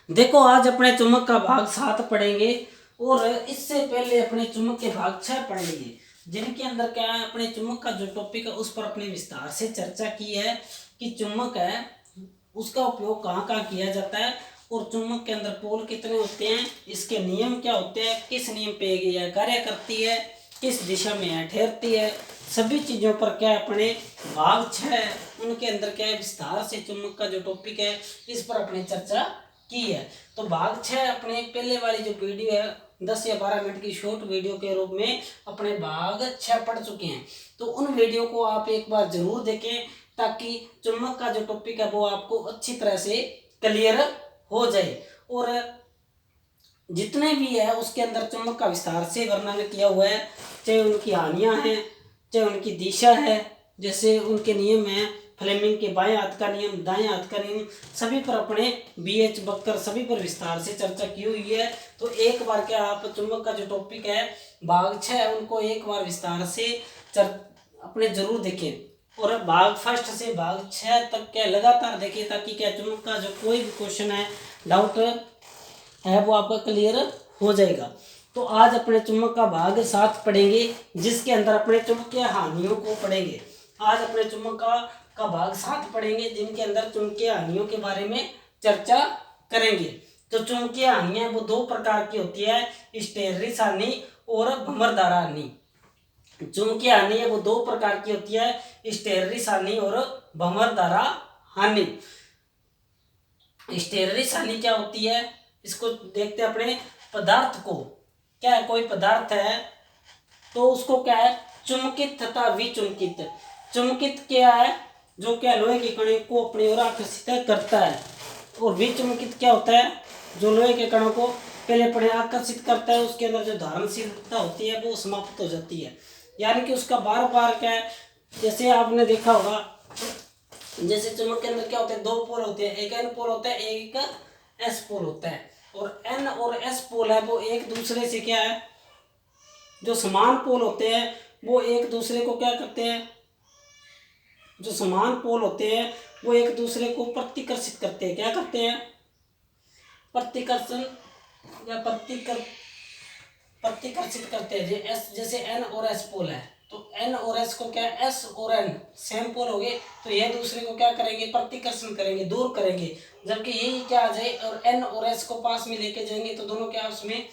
देखो आज अपने चुम्बक का भाग 7 पढ़ेंगे और इससे पहले अपने चुम्बक के भाग 6 पढ़ेंगे, जिनके अंदर क्या है अपने चुम्बक का जो टॉपिक है उस पर अपने विस्तार से चर्चा की है कि चुम्बक है उसका उपयोग कहाँ कहाँ किया जाता है और चुम्बक के अंदर पोल कितने होते हैं, इसके नियम क्या होते हैं, किस नियम पे यह कार्य करती है, किस दिशा में यह ठहरती है, सभी चीज़ों पर क्या अपने भाग 6 उनके अंदर क्या है विस्तार से चुम्बक का जो टॉपिक है इस पर अपने चर्चा की है। तो भाग 6 अपने पहले वाली जो वीडियो है 10 या 12 मिनट की शॉर्ट वीडियो के रूप में अपने भाग 6 पढ़ चुके हैं। तो उन वीडियो को आप एक बार जरूर देखें ताकि चुम्बक का जो टॉपिक है वो आपको अच्छी तरह से क्लियर हो जाए और जितने भी है उसके अंदर चुम्बक का विस्तार से वर्णन किया हुआ है, चाहे उनकी हानियां हैं चाहे उनकी दिशा है, जैसे उनके नियम हैं फ्लेमिंग के बाएं हाथ का नियम, दाएं हाथ का नियम, सभी पर अपने BH बक्कर सभी पर विस्तार से चर्चा की हुई है। तो एक बार क्या आप चुम्बक का जो टॉपिक है भाग 6 उनको एक बार विस्तार से अपने जरूर देखें और भाग फर्स्ट से भाग 6 तक क्या लगातार देखें ताकि क्या चुम्बक का जो कोई भी क्वेश्चन है डाउट है वो आपका क्लियर हो जाएगा। तो आज अपने चुम्बक का भाग 7 पढ़ेंगे जिसके अंदर अपने चुंबकीय हानियों को पढ़ेंगे। आज अपने चुम्बक का भाग 7 पढ़ेंगे जिनके अंदर चुंबकीय हानियों के बारे में चर्चा करेंगे। तो चुंबकीय हानियां वो 2 प्रकार की होती है, हिस्टैरिसीस हानि और भंवरधारा हानि। चुंबकीय हानि है वो 2 प्रकार की होती है, हिस्टैरिसीस हानि और भंवरधारा हानि। हिस्टैरिसीस हानि क्या होती है इसको देखते हैं अपने पदार्थ को। क्या है, कोई पदार्थ है तो उसको क्या है चुंबकित तथा विचुंबकित। चुंबकित क्या है जो क्या लोहे के कण को अपनी ओर आकर्षित करता है और विचुंबकित क्या होता है जो लोहे के कणों को पहले अपने आकर्षित करता है, उसके अंदर जो धारणशीलता होती है वो समाप्त हो जाती है, यानी कि उसका बार बार क्या है, जैसे आपने देखा होगा जैसे चुंबक के अंदर क्या होता है 2 पोल होते हैं, एक N पोल होता है एक S पोल होता है और N और S पोल है वो एक दूसरे से क्या है जो समान पोल होते हैं वो एक दूसरे को क्या करते हैं, जो समान पोल होते हैं वो एक दूसरे को प्रतिकर्षित करते हैं। क्या करते हैं, प्रतिकर्षण या प्रतिकर्षित करते हैं। जैसे N और S पोल है तो N और S को क्या है S और N सेम पोल हो गए तो ये दूसरे को क्या करेंगे प्रतिकर्षण करेंगे, दूर करेंगे, जबकि यही क्या आ जाए और N और S को पास में लेके जाएंगे तो दोनों क्या उसमें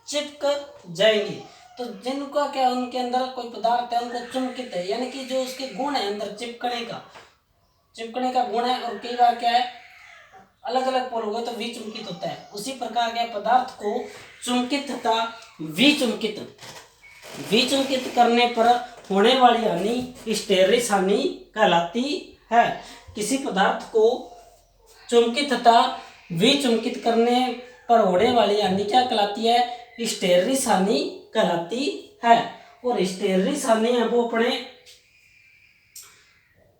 चिपक जाएंगे। तो जिनका क्या उनके अंदर कोई पदार्थ है उनको चुंबकित है, यानी कि जो उसके गुण है अंदर चिपकने का गुण है और कई बार क्या है अलग अलग पोल हो गए तो विचुंबकित होता है। उसी प्रकार के पदार्थ को चुंबकित तथा विचुंबकित करने पर होने वाली हानि हिस्टैरिसीस हानि कहलाती है। किसी पदार्थ को चुंबकित तथा विचुंबकित करने पर होने वाली हानि क्या कहलाती है, हिस्टैरिसीस हानि कहलाती है। और हिस्टैरिसीस हानि है वो अपने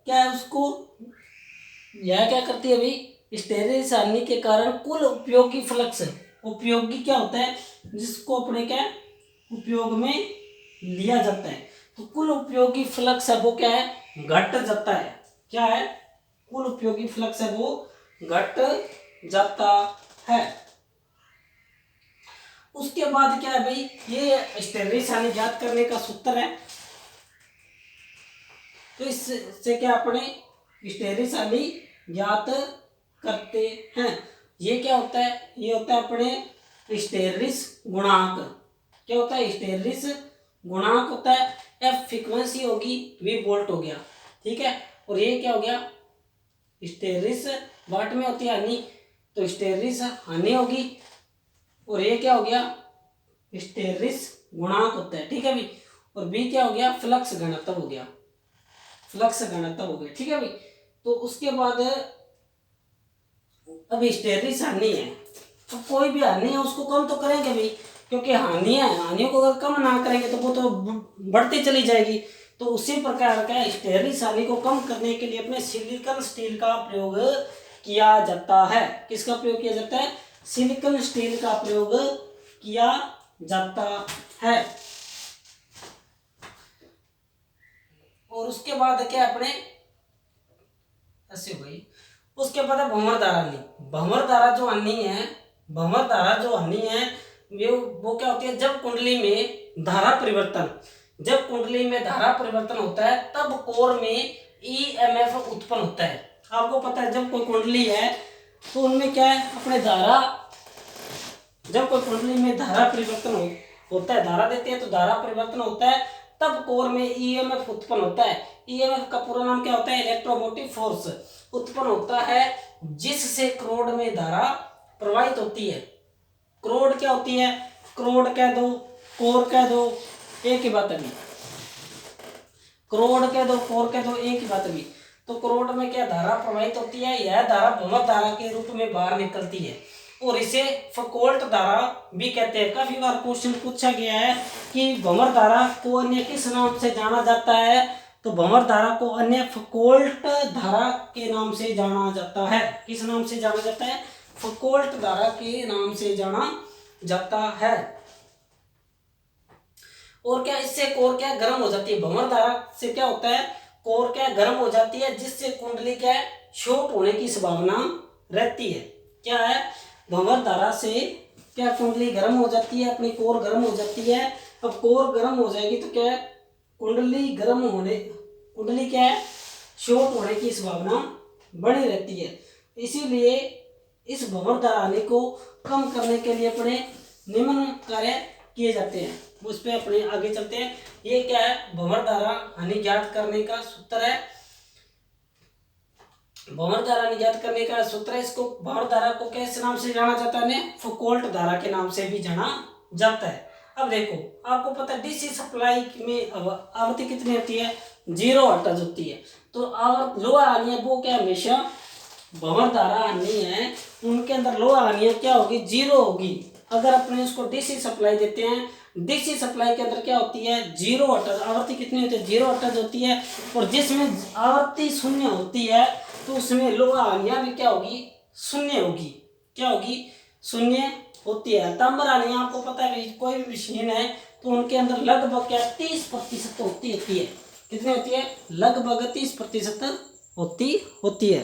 क्या है उसको यह क्या करती है भाई, हिस्टैरिसीस हानि के कारण कुल उपयोगी फ्लक्स, उपयोगी क्या होता है जिसको अपने क्या उपयोग में लिया जाता है, तो कुल उपयोगी फ्लक्स है वो क्या है घट जाता है। क्या है, कुल उपयोगी फ्लक्स है वो घट जाता है। उसके बाद क्या है भाई, ये हिस्टैरिसीस हानि ज्ञात करने का सूत्र है। तो इससे क्या अपने हिस्टैरिसीस हानि ज्ञात करते हैं। ये क्या होता है, ये होता है अपने हिस्टैरिसीस गुणांक। क्या होता है, हिस्टैरिसीस गुणांक होता है, F फ्रीक्वेंसी होगी, V वोल्ट हो गया, ठीक है। और ये क्या हो गया हिस्टैरिसीस वाट में होती है हानि, तो हिस्टैरिसीस हानि होगी और ये क्या हो गया हिस्टैरिसीस गुणांक होता है, ठीक है भाई। और B क्या हो गया फ्लक्स घनत्व हो गया, फ्लक्स घनत्व हो गया, ठीक है भाई। तो उसके बाद अब हिस्टैरिसीस हानि है तो कोई भी हानि है उसको कम तो करेंगे भाई, क्योंकि हानियां है, हानियों को अगर कम ना करेंगे तो वो तो बढ़ती चली जाएगी। तो उसी प्रकार का हिस्टैरिसीस हानि को कम करने के लिए अपने सिलिकॉन स्टील का प्रयोग किया जाता है। किसका प्रयोग किया जाता है, सिलिकॉन स्टील का प्रयोग किया जाता है। और उसके बाद क्या अपने ऐसे हो गई, उसके बाद है भंवरधारा हानि। भंवरधारा जो हानि है भंवर धारा जो हानि है वो क्या होती है, जब कुंडली में धारा परिवर्तन, जब कुंडली में धारा परिवर्तन होता है तब कोर में ईएमएफ उत्पन्न होता है। आपको पता है जब कोई कुंडली है तो उनमें क्या है, अपने धारा, जब कोई कुंडली में धारा परिवर्तन होता है, धारा देते हैं तो धारा परिवर्तन होता है, तब कोर में ईएमएफ उत्पन्न होता है। ईएमएफ का पूरा नाम क्या होता है, इलेक्ट्रोमोटिव फोर्स उत्पन्न होता है, जिससे क्रोड में धारा प्रवाहित होती है। क्रोड क्या होती है, क्रोड कह दो, कोर कह दो, एक ही बात अभी, क्रोड कह दो, कोर कह दो, एक ही बात अभी। तो क्रोड में क्या धारा प्रवाहित होती है, यह धारा भंवर धारा के रूप में बाहर निकलती है और इसे फकोल्ट धारा भी कहते हैं। काफी बार क्वेश्चन पूछा गया है कि भंवर धारा को अन्य किस नाम से जाना जाता है, तो भंवर धारा को अन्य फकोल्ट धारा के नाम से जाना जाता है। किस नाम से जाना जाता है, फकोल्ट धारा के नाम से जाना जाता है। और क्या इससे कोर क्या गर्म हो जाती है, भंवर धारा से क्या होता है, कोर क्या गर्म हो जाती है, जिससे कुंडली क्या है, शॉर्ट होने की संभावना रहती है। क्या है, भंवर धारा से क्या कुंडली गर्म हो जाती है, अपनी कोर गर्म हो जाती है। अब कोर गर्म हो जाएगी तो क्या है, कुंडली क्या है, शॉर्ट होने की संभावना बनी रहती है। इसीलिए इस भंवर धारा हानि को कम करने के लिए अपने निम्न कार्य किए जाते हैं, उस पर अपने आगे चलते हैं। ये क्या है, भंवर धारा हानि ज्ञात करने का सूत्र है, भंवर धारा हानि ज्ञात करने का सूत्र है। इसको भंवर धारा को किस नाम से जाना जाता है, फकोल्ट धारा के नाम से भी जाना जाता है। अब देखो, आपको पता है डीसी सप्लाई में आवृत्ति कितनी होती है, 0 हर्ट्ज होती है। तो लोहा हानि है वो क्या, हमेशा भंवर धारा हानि है उनके अंदर लोहा हानि क्या होगी, 0 होगी। अगर अपने उसको डीसी सप्लाई देते हैं, डीसी सप्लाई के अंदर क्या होती है, 0 हर्ट्ज, आवृत्ति कितनी होती है, 0 हर्ट्ज होती है। और जिसमें आवृत्ति शून्य होती है तो उसमें लोहा हानियां भी क्या होगी, शून्य होगी। क्या होगी, शून्य होती है। तांबर हानियां आपको पता है, कोई भी मशीन है तो उनके अंदर लगभग क्या 30% होती है। कितनी होती है, लगभग 30% होती है।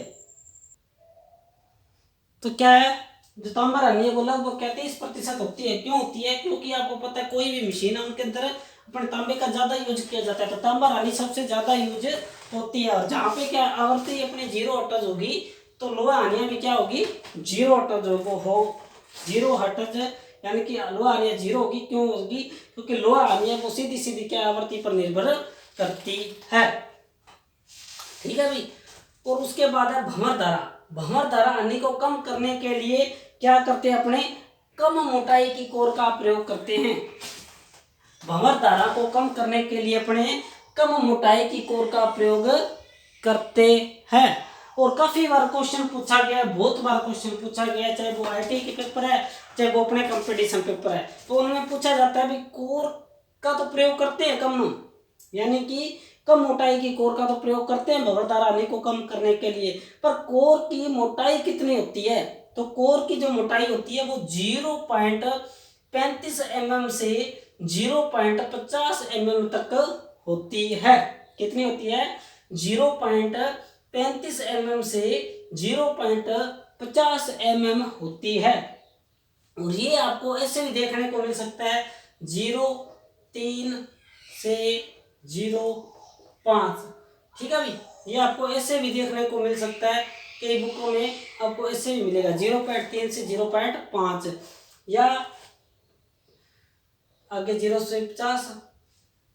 तो क्या है, जो तांबर हानि है वो लगभग क्या 30% होती है। क्यों होती है, क्योंकि आपको पता है कोई भी मशीन है उनके अंदर अपने तांबे का ज्यादा यूज किया जाता है, तो तांबर हानि सबसे ज्यादा यूज होती है। और जहाँ पे क्या आवृत्ति अपने 0 हर्ट्ज होगी तो लोहा हानियां भी क्या होगी, 0 हर्ट्ज हो 0 हर्ट्ज, यानी कि लोहा हानियां 0 होगी। क्यों होगी, क्योंकि लोहा हानियां वो सीधी सीधी क्या आवृत्ति पर निर्भर करती है। ठीक है भाई। और उसके बाद है भंवर धारा। भंवर धारा हानि को कम करने के लिए क्या करते हैं, अपने कम मोटाई की कोर का प्रयोग करते हैं। भंवर धारा को कम करने के लिए अपने कम मोटाई की कोर का प्रयोग करते हैं। और काफी बार क्वेश्चन पूछा गया है, बहुत बार क्वेश्चन पूछा गया है, चाहे वो आईटी के पेपर है चाहे वो अपने कंपटीशन पेपर है, तो उनमें पूछा जाता है भी कोर का तो प्रयोग करते हैं कम, यानी कि कम मोटाई की कोर का तो प्रयोग करते हैं भंवर धारा हानि को कम करने के लिए। पर कोर की मोटाई कितनी होती है, तो कोर की जो मोटाई होती है वो 0.35 mm से 0.50 mm तक होती है। कितनी होती है, 0.35 mm से 0.50 mm होती है। और ये आपको ऐसे भी देखने को मिल सकता है, 0.3 से 0.5। ठीक है भाई, ये आपको ऐसे भी देखने को मिल सकता है, कई बुकों में आपको ऐसे भी मिलेगा 0.3 से 0.5, या आगे 0 से 50,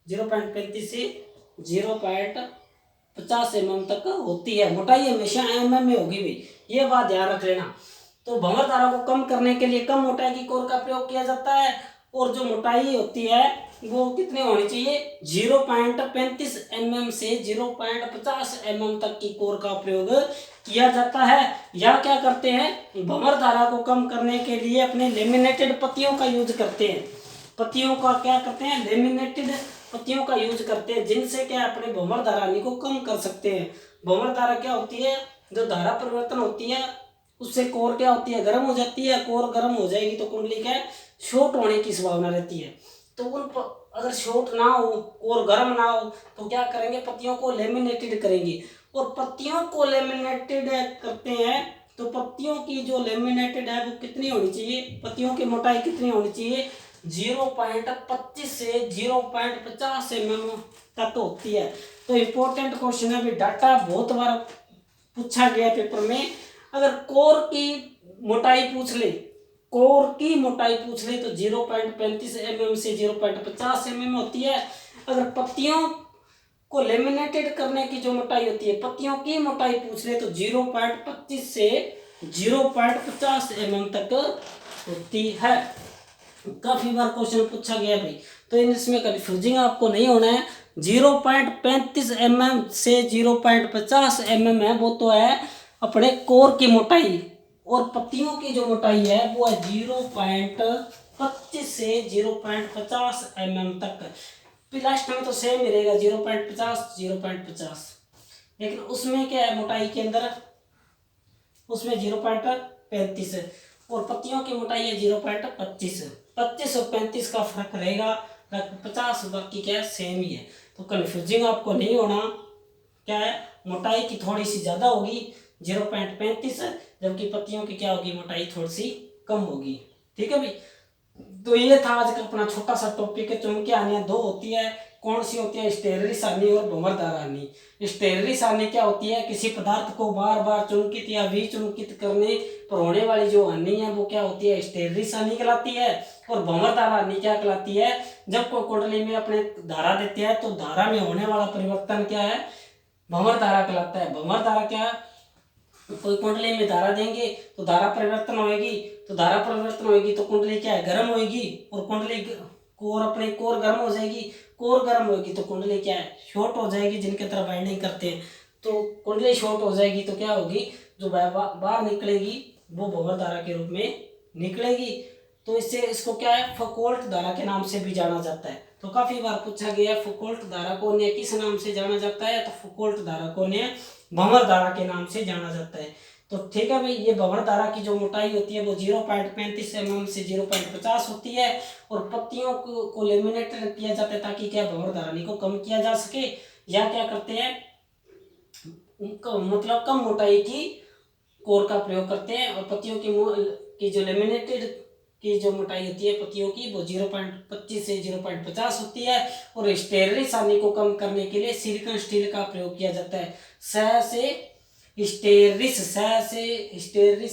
0.35 से 0.50 mm तक होती है। मोटाई हमेशा mm में होगी भाई, ये बात ध्यान रख लेना। तो भंवर धारा को कम करने के लिए कम मोटाई की कोर का प्रयोग किया जाता है, और जो मोटाई होती है वो कितनी होनी चाहिए, 0.35 mm से 0.50 mm तक की कोर का प्रयोग किया जाता है। या क्या करते हैं, भंवर धारा को कम करने के लिए अपने लेमिनेटेड पत्तियों का यूज करते हैं। पत्तियों का क्या करते हैं, लेमिनेटेड पत्तियों का यूज करते हैं, जिनसे क्या अपने भंवर धारा हानि को कम कर सकते हैं। भंवर धारा क्या होती है, जो धारा परिवर्तन होती है उससे कोर क्या होती है, गर्म हो जाती है। कोर गर्म हो जाएगी तो कुंडली क्या है, शॉर्ट होने की संभावना रहती है। तो अगर शॉर्ट ना हो, कोर गर्म ना हो, तो क्या करेंगे, पत्तियों को लेमिनेटेड करेंगे। और पत्तियों को लेमिनेटेड करते हैं तो पत्तियों की जो लेमिनेटेड है वो कितनी होनी चाहिए, पत्तियों की मोटाई कितनी होनी चाहिए, 0.25 से 0.50 mm तक होती है। तो इम्पोर्टेंट क्वेश्चन है, डाटा बहुत बार पूछा गया पेपर में। अगर कोर की मोटाई पूछ ले, कोर की मोटाई पूछ ले तो 0.35 mm से 0.50 mm होती है। अगर पत्तियों को लेमिनेटेड करने की जो मोटाई होती है, पत्तियों की मोटाई पूछ ले तो 0.25 से 0.50 mm तक होती है। काफी बार क्वेश्चन पूछा गया भाई, तो इसमें कंफ्यूजिंग आपको नहीं होना है। 0.35 mm से 0.50 mm है, वो तो है अपने कोर की मोटाई, और पत्तियों की जो मोटाई है वो है 0.25 से 0.50 mm तक। लास्ट में तो सेम ही रहेगा 0.50 0.50, लेकिन उसमें क्या है मोटाई के अंदर, उसमें 0.35 है और पत्तियों की मोटाई है 0.25। 25 और 35 का फर्क रहेगा, 50 बाकी क्या है सेम ही है। तो कंफ्यूजिंग आपको नहीं होना, क्या है मोटाई की थोड़ी सी ज़्यादा होगी 0.35, जबकि पत्तियों की क्या होगी मोटाई थोड़ी सी कम होगी। ठीक है भाई, तो ये था आज का अपना छोटा सा टॉपिक है। चुंबकीय हानियां दो होती है, कौन सी होती है, स्टेरलिस हानि और भंवरदार हानि। स्टेरलिस हानि क्या होती है, किसी पदार्थ को बार बार चुंबकित या विचुंबकित करने पर होने वाली जो हानि है वो क्या होती है, स्टेरलिस हानि कहलाती है। और भंवरदार हानि क्या कहलाती है, जब कोई कुंडली में अपने धारा देते हैं तो धारा में होने वाला परिवर्तन क्या है, भंवर धारा कहलाता है। भंवर धारा क्या है, कोई कुंडली में धारा देंगे तो धारा परिवर्तन होएगी, तो धारा परिवर्तन होएगी तो कुंडली क्या है गर्म होएगी, और कुंडली कोर अपने कोर गर्म हो जाएगी, कोर गर्म होएगी तो कुंडली क्या है शॉर्ट हो जाएगी, जिनके तरफ बाइंडिंग करते हैं। तो कुंडली शॉर्ट हो जाएगी तो क्या होगी, जो बाहर निकलेगी वो भंवर धारा के रूप में निकलेगी। तो इससे इसको क्या है फकोल्ट धारा के नाम से भी जाना जाता है। तो काफी बार पूछा गया फकोल्ट धारा को अन्य किस नाम से जाना जाता है, तो फकोल्ट धारा को अन्य भंवर धारा के नाम से जाना जाता है। तो ठीक है भाई, ये भंवर धारा की जो मोटाई होती है वो 0.35 mm से 0.50 होती है, और पत्तियों को लेमिनेट किया जाता है ताकि क्या भंवर धारा को कम किया जा सके, या क्या करते हैं मतलब कम मोटाई की कोर का प्रयोग करते हैं। और पत्तियों की जो लेमिनेटेड की जो मोटाई होती है पत्तियों की वो 0.25 से 0.50 होती है। और स्टेरलिस हानि को कम करने के लिए सिलिकॉन स्टील का प्रयोग किया जाता है। स्टेरलिस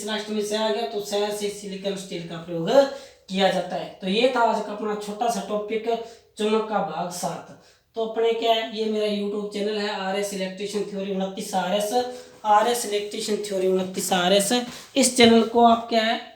लास्ट में से आ गया तो से सिलिकॉन स्टील का प्रयोग किया जाता है। तो ये था आज का अपना छोटा सा टॉपिक, चुंबक का भाग 7। तो अपने क्या है, ये मेरा यूट्यूब चैनल है RS electrician theory 29 RS electrician theory 29 RS। इस चैनल को आप क्या है,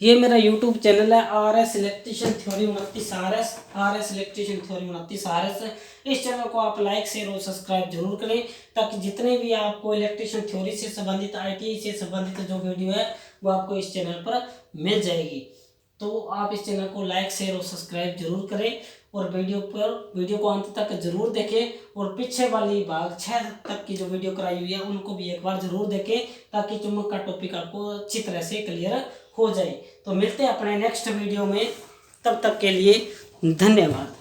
ये मेरा यूट्यूब चैनल है RS electrician theory 29 RS electrician theory 29 RS। इस चैनल को आप लाइक शेयर और सब्सक्राइब जरूर करें, ताकि जितने भी आपको इलेक्ट्रिशियन थ्योरी से संबंधित ITI से संबंधित जो वीडियो है वो आपको इस चैनल पर मिल जाएगी। तो आप इस चैनल को लाइक शेयर और सब्सक्राइब जरूर करें, और वीडियो को अंत तक जरूर देखें, और पीछे वाली भाग 6 तक की जो वीडियो कराई हुई है उनको भी एक बार जरूर देखें, ताकि चुंबक का टॉपिक आपको अच्छी तरह से क्लियर हो जाए। तो मिलते हैं अपने नेक्स्ट वीडियो में, तब तक के लिए धन्यवाद।